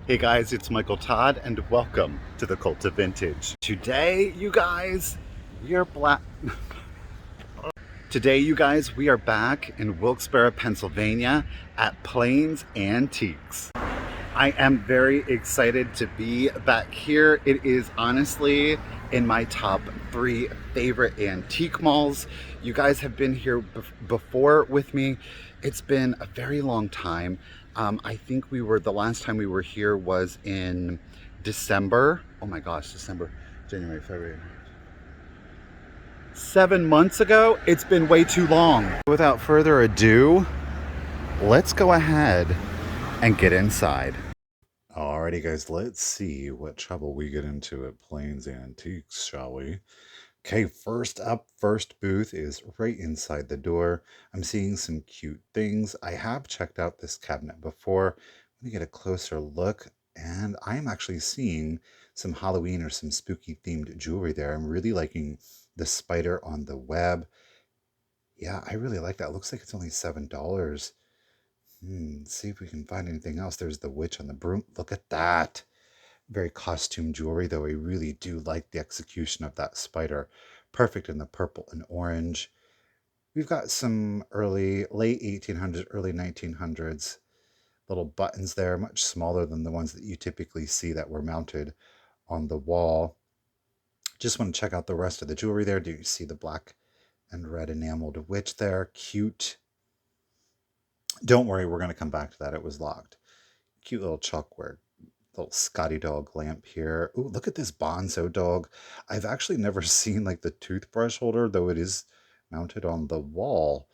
Hey guys, it's Michael Todd and welcome to the Cult of Vintage. We are black. Today, you guys, we are back in Wilkes-Barre, Pennsylvania at Plains Antiques. I am very excited to be back here. It is honestly in my top 3 favorite antique malls. You guys have been here before with me. It's been a very long time. I think the last time we were here was in December. Oh my gosh, December, January, February. 7 months ago. It's been way too long. Without further ado, let's go ahead and get inside. Alrighty, guys, let's see what trouble we get into at Plains Antiques, shall we? Okay, first up, first booth is right inside the door. I'm seeing some cute things. I have checked out this cabinet before. Let me get a closer look, and I'm actually seeing some Halloween or some spooky themed jewelry there. I'm really liking the spider on the web. Yeah, I really like that. Looks like it's only $7. See if we can find anything else. There's the witch on the broom. Look at that. Very costume jewelry, though. I really do like the execution of that spider. Perfect in the purple and orange. We've got some late 1800s, early 1900s little buttons there, much smaller than the ones that you typically see that were mounted on the wall. Just want to check out the rest of the jewelry there. Do you see the black and red enameled witch there? Cute. Don't worry, we're going to come back to that. It was locked. Cute little chalkware. Little Scotty dog lamp here. Ooh, look at this Bonzo dog. I've actually never seen like the toothbrush holder, though it is mounted on the wall.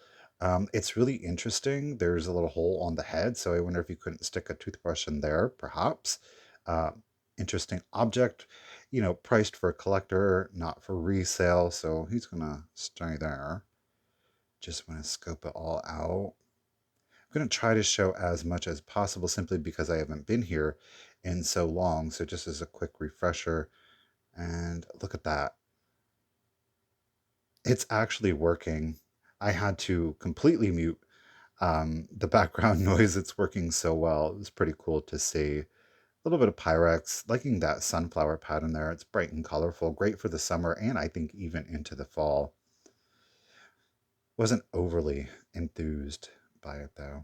It's really interesting. There's a little hole on the head, so I wonder if you couldn't stick a toothbrush in there, perhaps. Uh, Interesting object, priced for a collector, not for resale, so he's gonna stay there. Just want to scope it all out. I'm going to try to show as much as possible simply because I haven't been here in so long. So just as a quick refresher, and look at that. It's actually working. I had to completely mute the background noise. It's working so well. It was pretty cool to see. A little bit of Pyrex, liking that sunflower pattern there. It's bright and colorful, great for the summer, and I think even into the fall. Wasn't overly enthused by it though.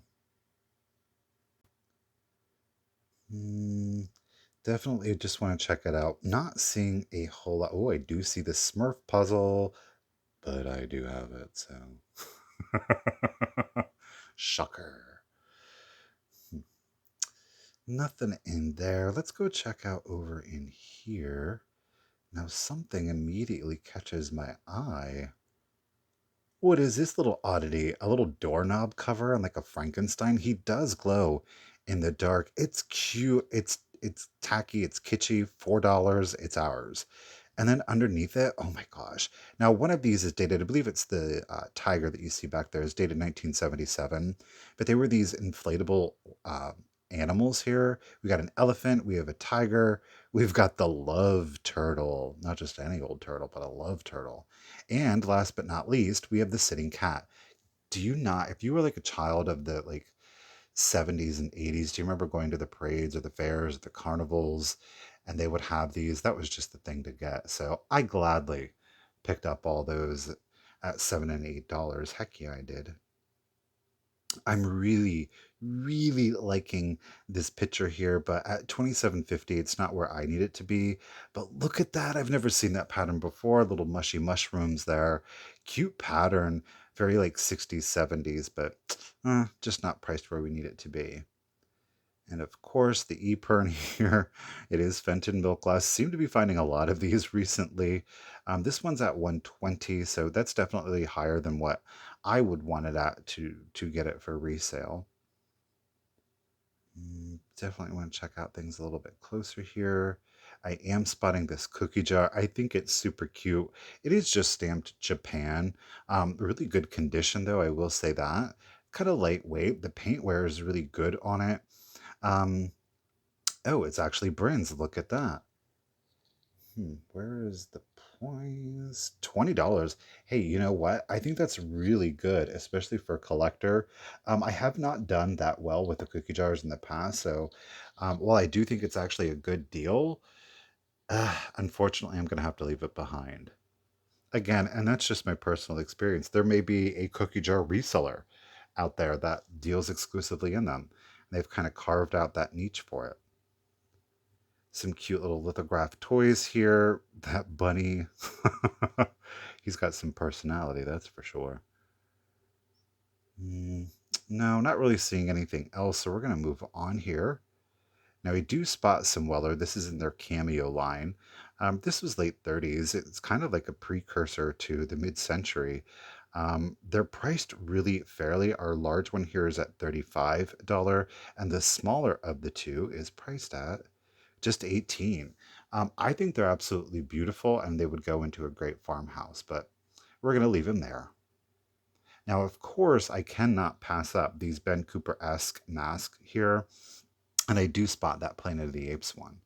Definitely just want to check it out. Not seeing a whole lot. Oh, I do see the Smurf puzzle, but I do have it, so. Shocker. Nothing in there. Let's go check out over in here. Now, something immediately catches my eye. What is this little oddity? A little doorknob cover on like a Frankenstein? He does glow in the dark. It's cute. It's tacky. It's kitschy. $4. It's ours. And then underneath it, oh my gosh. Now, one of these is dated, I believe it's the tiger that you see back there, is dated 1977. But they were these inflatable animals here. We got an elephant, we have a tiger, we've got the love turtle, not just any old turtle, but a love turtle. And last but not least, we have the sitting cat. Do you not, if you were like a child of the like 70s and 80s, do you remember going to the parades or the fairs or the carnivals and they would have these? That was just the thing to get. So I gladly picked up all those at $7 and $8. Heck yeah, I did. I'm really, really liking this picture here, but at 27.50, it's not where I need it to be. But look at that. I've never seen that pattern before. Little mushy mushrooms there. Cute pattern. Very like 60s, 70s, but just not priced where we need it to be. And of course, the E-Pern here, it is Fentonville Glass. Seem to be finding a lot of these recently. This one's at 120, so that's definitely higher than what I would want it at to get it for resale. Definitely want to check out things a little bit closer here. I am spotting this cookie jar. I think it's super cute. It is just stamped Japan. Really good condition though, I will say that. Kind of lightweight. The paint wear is really good on it. Um, oh, it's actually Brins. Look at that. Where is the toys, $20. Hey, you know what? I think that's really good, especially for a collector. I have not done that well with the cookie jars in the past, so while I do think it's actually a good deal, unfortunately, I'm going to have to leave it behind. Again, and that's just my personal experience. There may be a cookie jar reseller out there that deals exclusively in them. They've kind of carved out that niche for it. Some cute little lithograph toys here. That bunny, he's got some personality, that's for sure. Mm, no, not really seeing anything else, so we're going to move on here. Now, we do spot some Weller. This is in their Cameo line. This was late 30s. It's kind of like a precursor to the mid-century. They're priced really fairly. Our large one here is at $35, and the smaller of the two is priced at just 18. I think they're absolutely beautiful, and they would go into a great farmhouse, but we're going to leave them there. Now, of course, I cannot pass up these Ben Cooper-esque masks here, and I do spot that Planet of the Apes one.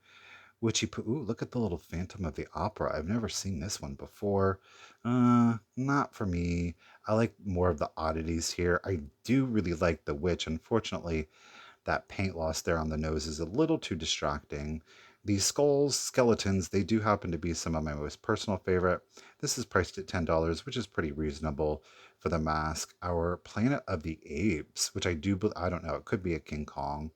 Which he put, ooh, look at the little Phantom of the Opera. I've never seen this one before. Not for me. I like more of the oddities here. I do really like the witch. Unfortunately, that paint loss there on the nose is a little too distracting. These skulls, skeletons, they do happen to be some of my most personal favorite. This is priced at $10, which is pretty reasonable for the mask. Our Planet of the Apes, which I don't know, it could be a King Kong.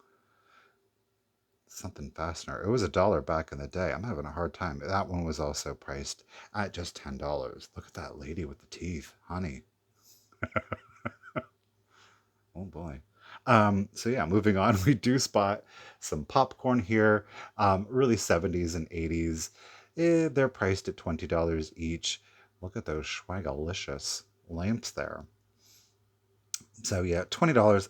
Something fastener. It was $1 back in the day. I'm having a hard time. That one was also priced at just $10. Look at that lady with the teeth, honey. Oh boy. So yeah, moving on, we do spot some popcorn here. Really 70s and 80s. They're priced at $20 each. Look at those schwagalicious lamps there. So yeah, $20.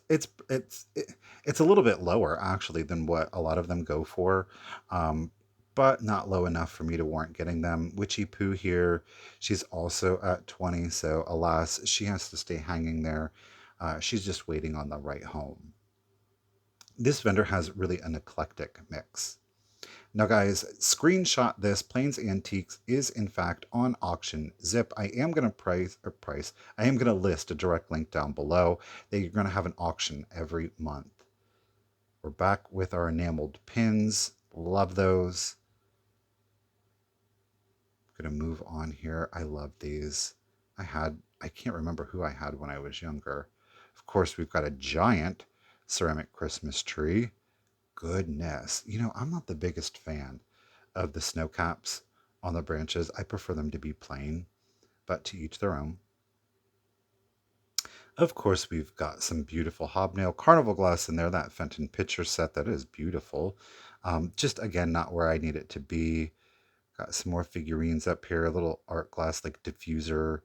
It's a little bit lower actually than what a lot of them go for, um, but not low enough for me to warrant getting them. Witchy Poo here, she's also at 20. So alas, she has to stay hanging there. She's just waiting on the right home. This vendor has really an eclectic mix. Now, guys, screenshot this. Plains Antiques is in fact on auction. Zip. I am going to price. I am going to list a direct link down below. That you're going to have an auction every month. We're back with our enameled pins. Love those. Going to move on here. I love these. I can't remember who I had when I was younger. Of course, we've got a giant ceramic Christmas tree. Goodness. I'm not the biggest fan of the snow caps on the branches. I prefer them to be plain, but to each their own. Of course, we've got some beautiful hobnail carnival glass in there, that Fenton picture set that is beautiful. Just again, not where I need it to be. Got some more figurines up here, a little art glass like diffuser.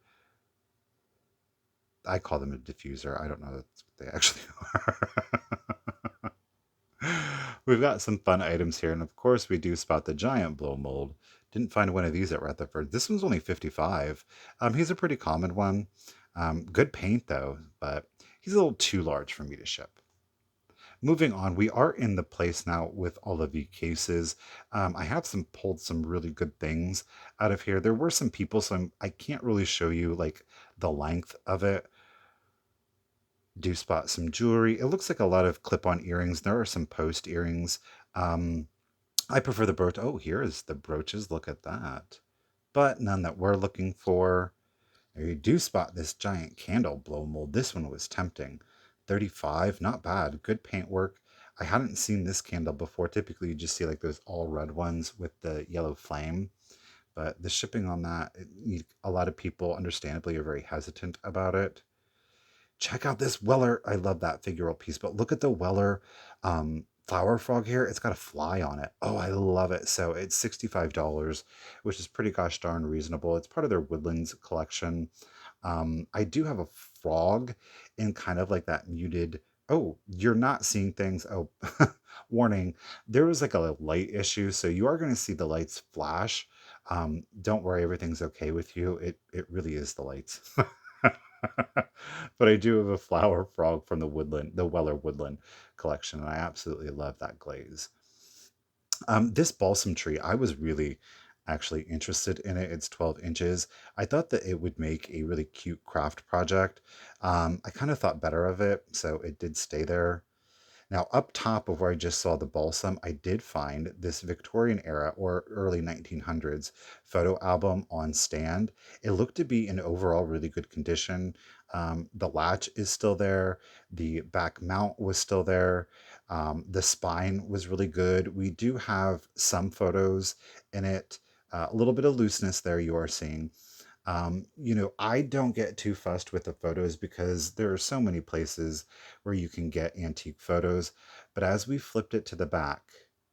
I call them a diffuser. I don't know that's what they actually are. We've got some fun items here, and of course we do spot the giant blow mold. Didn't find one of these at Rutherford. This one's only 55. He's a pretty common one. Good paint though, but he's a little too large for me to ship. Moving on, we are in the place now with all of the cases. I have pulled some really good things out of here. There were some people, so I can't really show you like the length of it. Do spot some jewelry. It looks like a lot of clip-on earrings. There are some post earrings. I prefer the brooch. Oh, here is the brooches. Look at that. But none that we're looking for. You do spot this giant candle blow mold. This one was tempting. 35, not bad. Good paint work. I hadn't seen this candle before. Typically, you just see like those all red ones with the yellow flame. But the shipping on that, a lot of people understandably are very hesitant about it. Check out this Weller. I love that figural piece, but look at the Weller flower frog here. It's got a fly on it. Oh, I love it. So it's $65, which is pretty gosh darn reasonable. It's part of their Woodlands collection. I do have a frog in kind of like that muted. Oh, you're not seeing things. Oh, warning. There was like a light issue, so you are going to see the lights flash. Don't worry, everything's okay with you. It really is the lights. But I do have a flower frog from the Weller Woodland collection, and I absolutely love that glaze. This balsam tree, I was really actually interested in it. It's 12 inches. I thought that it would make a really cute craft project. I kind of thought better of it, so it did stay there. Now, up top of where I just saw the balsam, I did find this Victorian era or early 1900s photo album on stand. It looked to be in overall really good condition. The latch is still there, the back mount was still there, the spine was really good. We do have some photos in it, a little bit of looseness there you are seeing. I don't get too fussed with the photos because there are so many places where you can get antique photos. But as we flipped it to the back,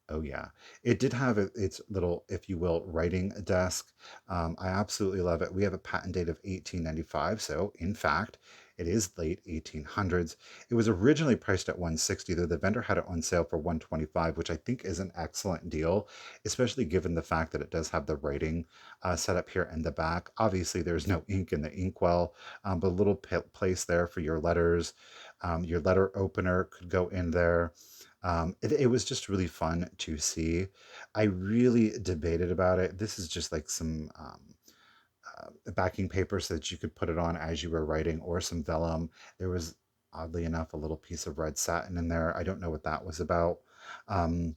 oh yeah, it did have its little, if you will, writing desk. I absolutely love it. We have a patent date of 1895, so in fact, it is late 1800s. It was originally priced at 160, though the vendor had it on sale for 125, which I think is an excellent deal, especially given the fact that it does have the writing set up here in the back. Obviously, there's no ink in the inkwell, but a little place there for your letters. Your letter opener could go in there. It was just really fun to see. I really debated about it. This is just like some backing paper so that you could put it on as you were writing, or some vellum. There was, oddly enough, a little piece of red satin in there. I don't know what that was about. Um,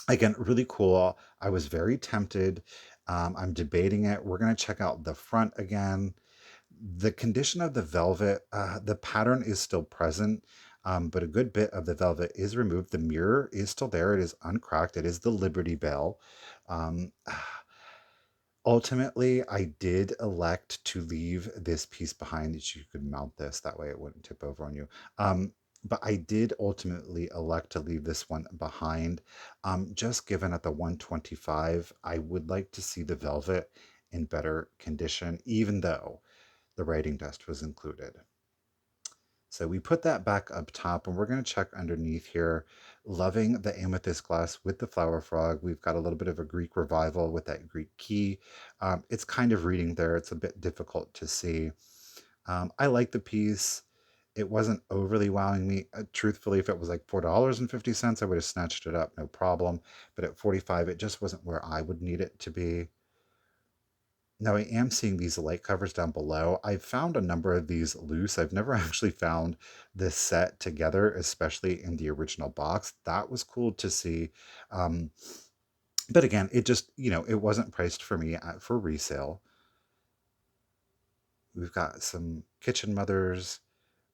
Again, really cool. I was very tempted. I'm debating it. We're going to check out the front again. The condition of the velvet, the pattern is still present, but a good bit of the velvet is removed. The mirror is still there. It is uncracked. It is the Liberty Bell. Um, Ultimately, I did elect to leave this piece behind that you could mount this. That way it wouldn't tip over on you. But I did ultimately elect to leave this one behind. Just given at the 125, I would like to see the velvet in better condition, even though the writing dust was included. So we put that back up top, and we're going to check underneath here. Loving the amethyst glass with the flower frog. We've got a little bit of a Greek revival with that Greek key. It's kind of reading there. It's a bit difficult to see. I like the piece. It wasn't overly wowing me. Truthfully, if it was like $4.50, I would have snatched it up, no problem. But at 45, it just wasn't where I would need it to be. Now I am seeing these light covers down below. I've found a number of these loose. I've never actually found this set together, especially in the original box. That was cool to see. Um, but again, it just, it wasn't priced for me for resale. We've got some kitchen mothers,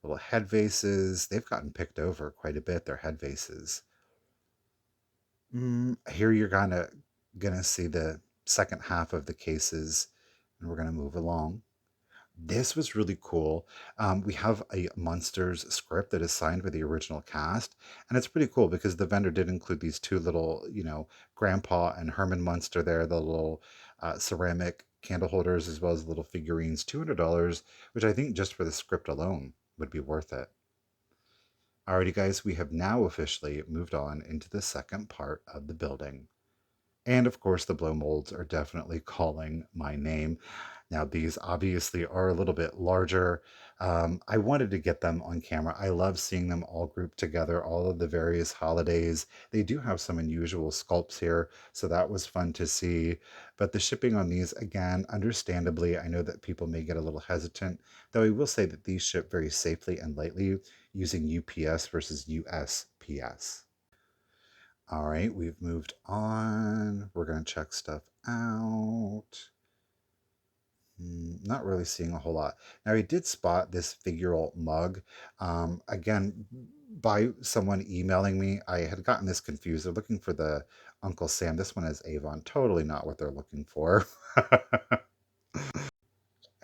little head vases. They've gotten picked over quite a bit, their head vases. Here you're gonna see the second half of the cases, and we're gonna move along. This was really cool. We have a Munsters script that is signed by the original cast, and it's pretty cool because the vendor did include these two little, Grandpa and Herman Munster there, the little ceramic candle holders, as well as the little figurines, $200, which I think just for the script alone would be worth it. Alrighty, guys, we have now officially moved on into the second part of the building. And of course, the blow molds are definitely calling my name. Now, these obviously are a little bit larger. I wanted to get them on camera. I love seeing them all grouped together, all of the various holidays. They do have some unusual sculpts here, so that was fun to see. But the shipping on these, again, understandably, I know that people may get a little hesitant, though I will say that these ship very safely and lightly using UPS versus USPS. All right, we've moved on. We're going to check stuff out. Not really seeing a whole lot. Now, I did spot this figural mug. Again, by someone emailing me, I had gotten this confused. They're looking for the Uncle Sam. This one is Avon. Totally not what they're looking for.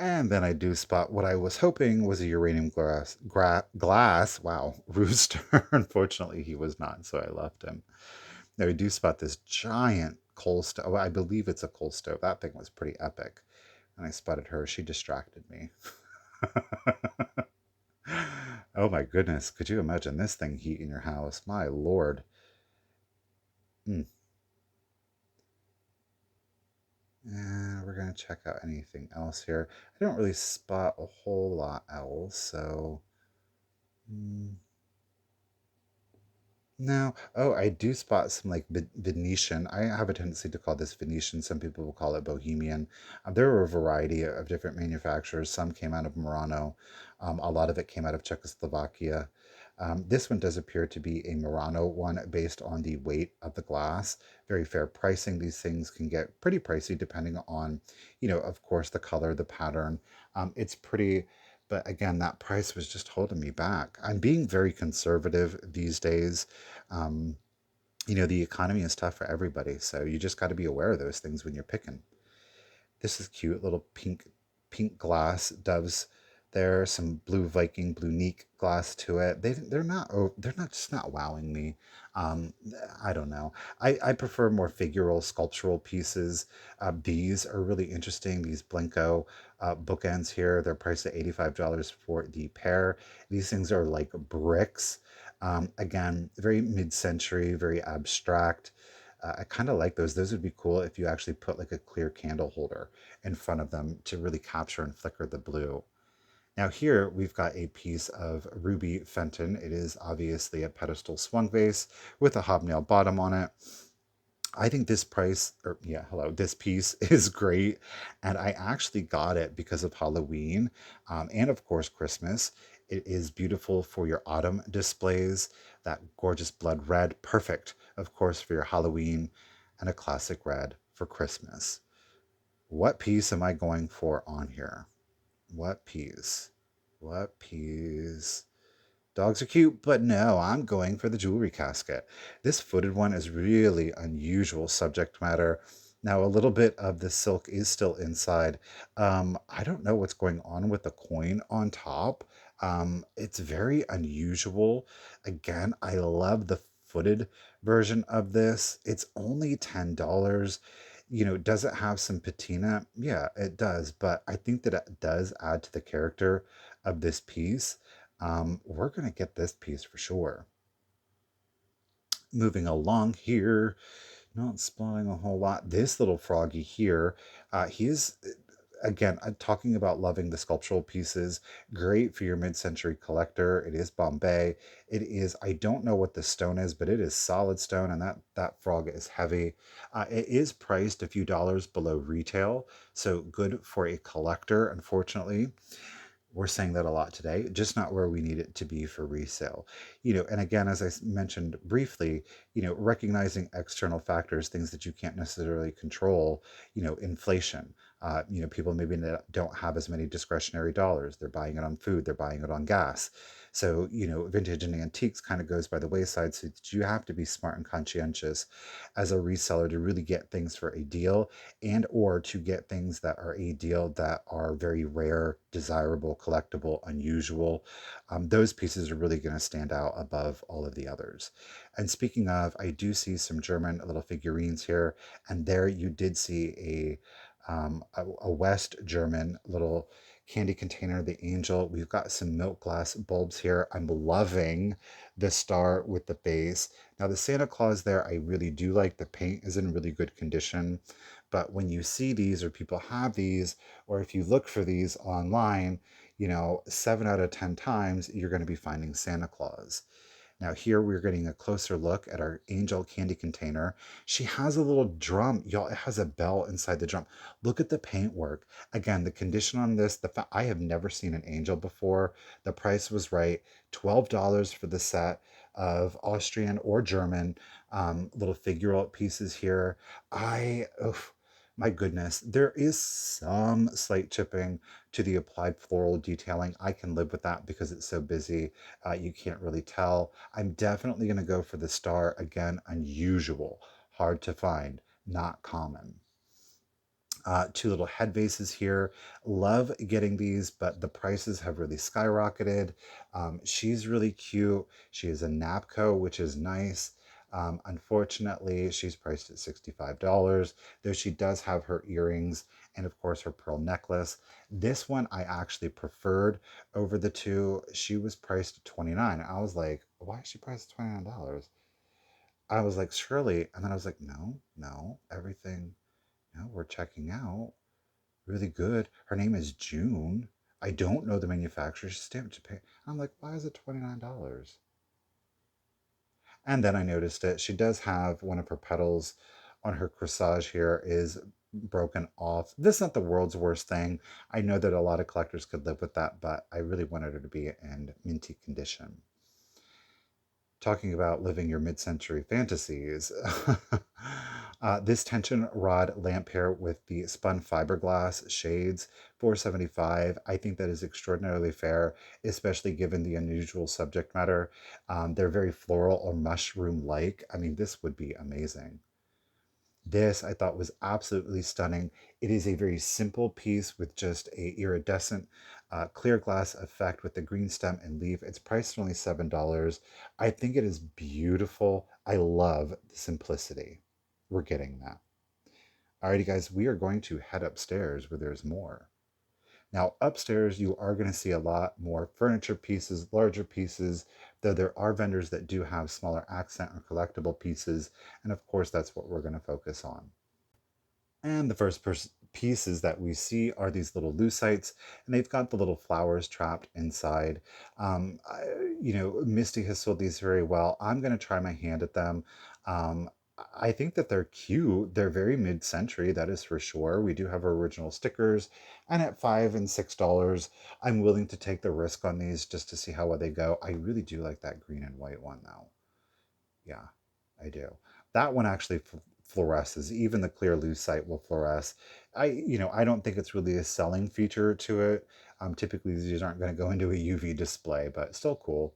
And then I do spot what I was hoping was a uranium glass. Wow, rooster. Unfortunately, he was not, so I left him. Now we do spot this giant coal stove. Oh, I believe it's a coal stove. That thing was pretty epic. And I spotted her. She distracted me. Oh my goodness. Could you imagine this thing heating your house? My lord. Mm. And we're going to check out anything else here. I don't really spot a whole lot else, so... No. Oh, I do spot some like Venetian. I have a tendency to call this Venetian. Some people will call it Bohemian. There are a variety of different manufacturers. Some came out of Murano. A lot of it came out of Czechoslovakia. This one does appear to be a Murano one based on the weight of the glass. Very fair pricing. These things can get pretty pricey depending on, of course, the color, the pattern. It's pretty. But again, that price was just holding me back. I'm being very conservative these days. Um, the economy is tough for everybody, so you just got to be aware of those things when you're picking. This is cute, little pink glass doves. There's some blue Viking, blue Neek glass to it. They're not just not wowing me. Um, I don't know. I prefer more figural, sculptural pieces. These are really interesting. These Blenko bookends here. They're priced at $85 for the pair. These things are like bricks. Again, very mid-century, very abstract. I kind of like those. Those would be cool if you actually put like a clear candle holder in front of them to really capture and flicker the blue. Now here we've got a piece of ruby Fenton. It is obviously a pedestal swung vase with a hobnail bottom on it. I think this piece is great. And I actually got it because of Halloween and, of course, Christmas. It is beautiful for your autumn displays. That gorgeous blood red, perfect, of course, for your Halloween, and a classic red for Christmas. What piece am I going for on here? What piece? What piece? Dogs are cute, but no, I'm going for the jewelry casket. This footed one is really unusual subject matter. Now, a little bit of the silk is still inside. I don't know what's going on with the coin on top. It's very unusual. Again, I love the footed version of this. It's only $10. Does it have some patina? Yeah, it does. But I think that it does add to the character of this piece. We're going to get this piece for sure. Moving along here, not spotting a whole lot. This little froggy here, he is, again, talking about loving the sculptural pieces. Great for your mid-century collector. It is Bombay. It is, I don't know what the stone is, but it is solid stone, and that frog is heavy. It is priced a few dollars below retail, so good for a collector, unfortunately. We're saying that a lot today, just not where we need it to be for resale. And again, as I mentioned briefly, recognizing external factors, things that you can't necessarily control, inflation. People maybe don't have as many discretionary dollars. They're buying it on food, they're buying it on gas. So, vintage and antiques kind of goes by the wayside. So you have to be smart and conscientious as a reseller to really get things for a deal and or to get things that are a deal that are very rare, desirable, collectible, unusual. Those pieces are really going to stand out above all of the others. And speaking of, I do see some German little figurines here, and there you did see a West German little candy container, the angel. We've got some milk glass bulbs here. I'm loving the star with the base. Now the Santa Claus there, I really do like. The paint is in really good condition. But when you see these or people have these, or if you look for these online, 7 out of 10 times you're going to be finding Santa Claus. Now here we're getting a closer look at our angel candy container. She has a little drum. Y'all, it has a bell inside the drum. Look at the paintwork. Again, the condition on this, I have never seen an angel before. The price was right. $12 for the set of Austrian or German little figural pieces here. My goodness, there is some slight chipping to the applied floral detailing. I can live with that because it's so busy. You can't really tell. I'm definitely going to go for the star. Again, unusual, hard to find, not common. Two little head vases here. Love getting these, but the prices have really skyrocketed. She's really cute. She is a Napco, which is nice. Unfortunately, she's priced at $65, though she does have her earrings and, of course, her pearl necklace. This one I actually preferred over the two. She was priced at $29. I was like, why is she priced at $29? I was like, surely. And then I was like, no, no, everything. No, we're checking out. Really good. Her name is June. I don't know the manufacturer. She's stamped Japan. I'm like, why is it $29? And then I noticed it. She does have one of her petals on her corsage here is broken off. This is not the world's worst thing. I know that a lot of collectors could live with that, but I really wanted her to be in minty condition. Talking about living your mid-century fantasies. This tension rod lamp here with the spun fiberglass shades, 475. I think that is extraordinarily fair, especially given the unusual subject matter. They're very floral or mushroom-like. I mean, this would be amazing. This I thought was absolutely stunning. It is a very simple piece with just a iridescent clear glass effect with the green stem and leaf. It's priced at only $7. I think it is beautiful. I love the simplicity. We're getting that. Alrighty, guys, we are going to head upstairs where there's more. Now, upstairs, you are going to see a lot more furniture pieces, larger pieces, though there are vendors that do have smaller accent or collectible pieces. And of course, that's what we're going to focus on. And the first pieces that we see are these little lucite's, and they've got the little flowers trapped inside. Misty has sold these very well. I'm going to try my hand at them. Um, I think that they're cute. They're very mid-century, that is for sure. We do have original stickers, and at $5 and $6, I'm willing to take the risk on these just to see how well they go. I really do like that green and white one, though. Yeah, I do. That one actually fluoresces. Even the clear lucite will fluoresce. I don't think it's really a selling feature to it. Typically, these aren't going to go into a UV display, but still cool.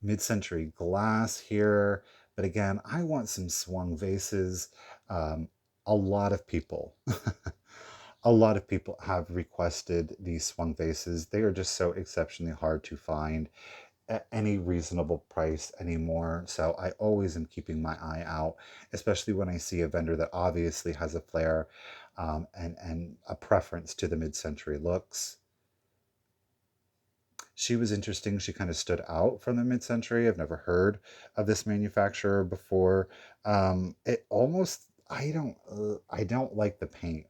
Mid-century glass here. But again, I want some swung vases. Um, a lot of people, a lot of people have requested these swung vases. They are just so exceptionally hard to find at any reasonable price anymore. So I always am keeping my eye out, especially when I see a vendor that obviously has a flair and a preference to the mid-century looks. She was interesting. She kind of stood out from the mid-century. I've never heard of this manufacturer before. It almost I don't like the paint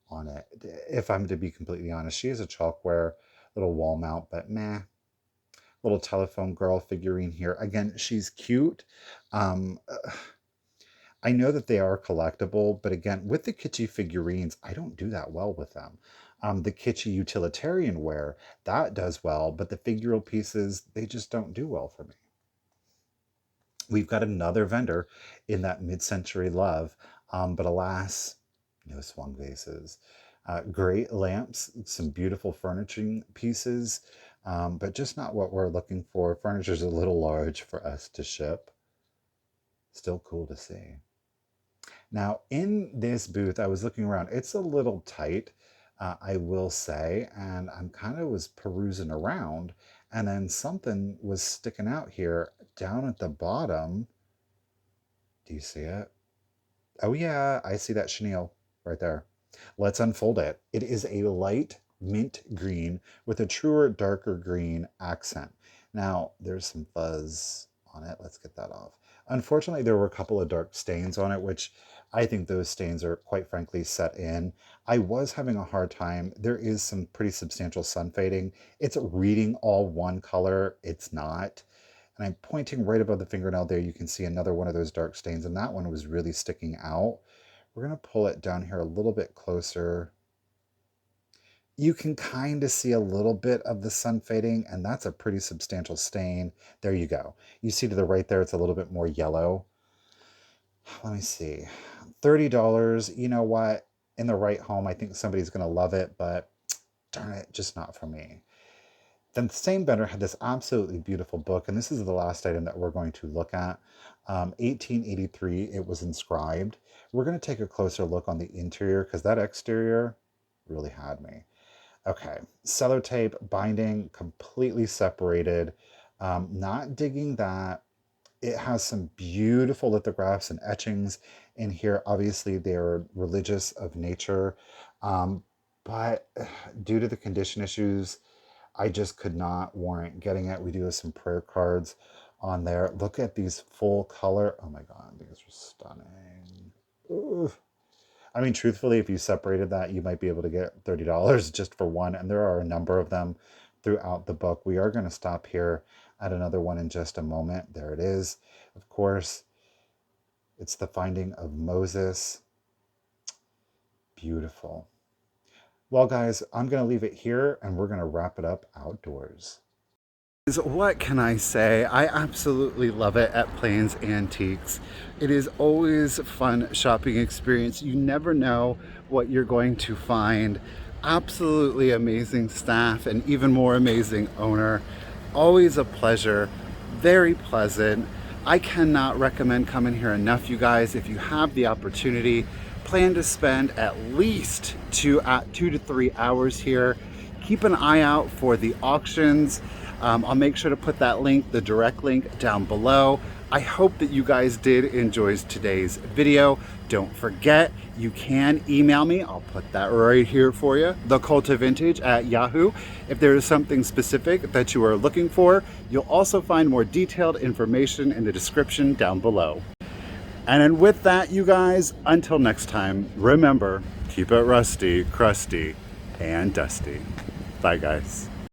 on it. If I'm to be completely honest, she is a chalkware little wall mount, but meh. Little telephone girl figurine here. Again, she's cute. Um, uh, I know that they are collectible, but again, with the kitschy figurines, I don't do that well with them. The kitschy utilitarian wear, that does well, but the figural pieces, they just don't do well for me. We've got another vendor in that mid-century love, but alas, no swung vases. Great lamps, some beautiful furnishing pieces, but just not what we're looking for. Furniture's a little large for us to ship. Still cool to see. Now, in this booth, I was looking around. It's a little tight, I will say, and I'm kind of was perusing around, and then something was sticking out here down at the bottom. Do you see it? Oh yeah, I see that chenille right there. Let's unfold it. It is a light mint green with a truer, darker green accent. Now, there's some fuzz on it. Let's get that off. Unfortunately, there were a couple of dark stains on it, which I think those stains are quite frankly set in. I was having a hard time. There is some pretty substantial sun fading. It's reading all one color. It's not. And I'm pointing right above the fingernail there. You can see another one of those dark stains, and that one was really sticking out. We're going to pull it down here a little bit closer. You can kind of see a little bit of the sun fading, and that's a pretty substantial stain. There you go. You see to the right there, it's a little bit more yellow. Let me see. $30. You know what? In the right home, I think somebody's going to love it, but darn it, just not for me. Then the same vendor had this absolutely beautiful book, and this is the last item that we're going to look at. 1883, it was inscribed. We're going to take a closer look on the interior because that exterior really had me. Okay, sellotape binding completely separated. Not digging that. It has some beautiful lithographs and etchings in here. Obviously, they're religious of nature, but due to the condition issues, I just could not warrant getting it. We do have some prayer cards on there. Look at these full color. Oh my God, these are stunning. Ooh. I mean, truthfully, if you separated that, you might be able to get $30 just for one. And there are a number of them throughout the book. We are going to stop here. at another one in just a moment. There it is. Of course, it's the Finding of Moses. Beautiful. Well, guys, I'm going to leave it here and we're going to wrap it up outdoors. What can I say? I absolutely love it at Plains Antiques. It is always a fun shopping experience. You never know what you're going to find. Absolutely amazing staff and even more amazing owner. Always a pleasure. Very pleasant. I cannot recommend coming here enough, you guys. If you have the opportunity, plan to spend at least 2 to 3 hours here. Keep an eye out for the auctions. I'll make sure to put that link, the direct link, down below. I hope that you guys did enjoy today's video. Don't forget, you can email me. I'll put that right here for you, The.Cult.Of.Vintage at Yahoo. If there is something specific that you are looking for, you'll also find more detailed information in the description down below. And then with that, you guys, until next time, remember, keep it rusty, crusty, and dusty. Bye, guys.